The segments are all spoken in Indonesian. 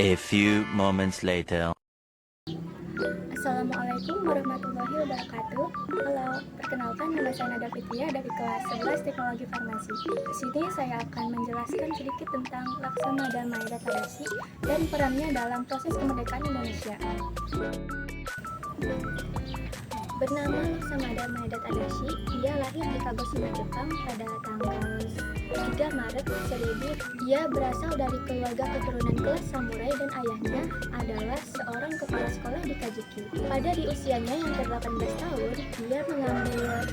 A few moments later. Assalamualaikum warahmatullahi wabarakatuh. Halo, perkenalkan nama saya Nada Fitria dari kelas 11 Teknologi Farmasi. Di sini saya akan menjelaskan sedikit tentang Laksamada Maeda Tadashi dan perannya dalam proses kemerdekaan Indonesia. Bernama Laksamada Maeda Tadashi, ia lahir di Kagoshima, Jepang pada tanggal 3 Maret 1000. Ia berasal dari keluarga keturunan kelas samurai dan ayahnya adalah seorang kepala sekolah di Kajiki. Pada di usianya yang ke-18 tahun, ia mengambil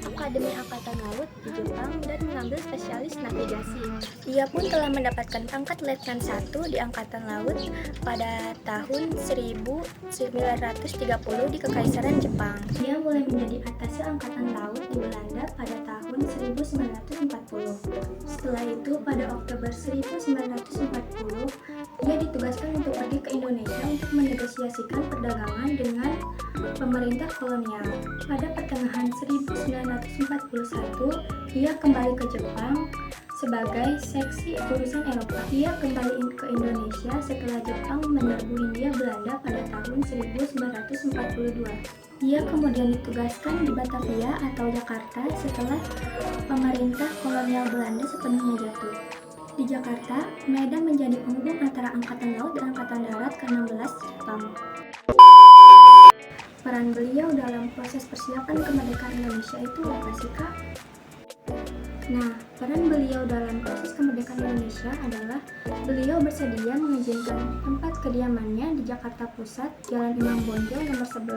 Akademi Angkatan Laut di Jepang dan mengambil spesialis navigasi. Ia pun telah mendapatkan pangkat Letnan 1 di Angkatan Laut pada tahun 1930 di Kekaisaran Jepang. Ia mulai menjadi atase Angkatan Laut di Belanda pada tahun 1940. Setelah itu, pada Oktober 1940, ia ditugaskan untuk pergi ke Indonesia untuk menegosiasikan perdagangan dengan pemerintah kolonial. Pada pertengahan 1941, ia kembali ke Jepang sebagai seksi urusan Eropa. Ia kembali ke Indonesia setelah Jepang menyerbu Hindia Belanda pada tahun 1942. Ia kemudian ditugaskan di Batavia atau Jakarta setelah pemerintah kolonial Belanda sepenuhnya jatuh. Di Jakarta, Maeda menjadi penghubung antara Angkatan Laut dan Angkatan Darat ke-16 Jepang. Peran beliau dalam proses persiapan kemerdekaan Indonesia itu apa sih, Kak? Nah, peran beliau dalam proses kemerdekaan Indonesia adalah beliau bersedia mengizinkan tempat kediamannya di Jakarta Pusat, Jalan Imam Bonjol nomor 1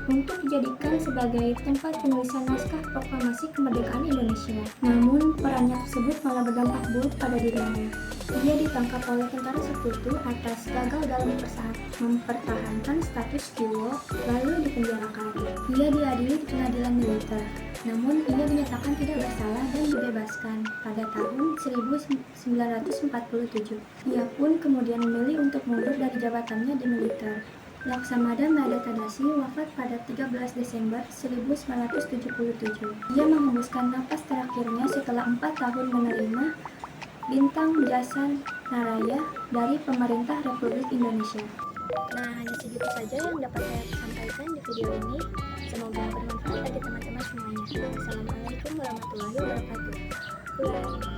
untuk dijadikan sebagai tempat penulisan naskah proklamasi kemerdekaan Indonesia. Namun, perannya tersebut malah berdampak buruk pada dirinya. Dia ditangkap oleh tentara sekutu atas gagal dalam mempertahankan status quo, lalu dipenjarakan. Ia diadili di pengadilan militer. Namun, ia dinyatakan tidak bersalah dan dibebaskan pada tahun 1947. Ia pun kemudian memilih untuk mundur dari jabatannya di militer. Laksamada Maeda Tadashi wafat pada 13 Desember 1977. Ia menghembuskan napas terakhirnya setelah 4 tahun menerima Bintang Jasa Naraya dari pemerintah Republik Indonesia. Nah, hanya segitu saja yang dapat saya sampaikan di video ini. Semoga bermanfaat bagi teman-teman semuanya. Wassalamualaikum warahmatullahi wabarakatuh. Bye.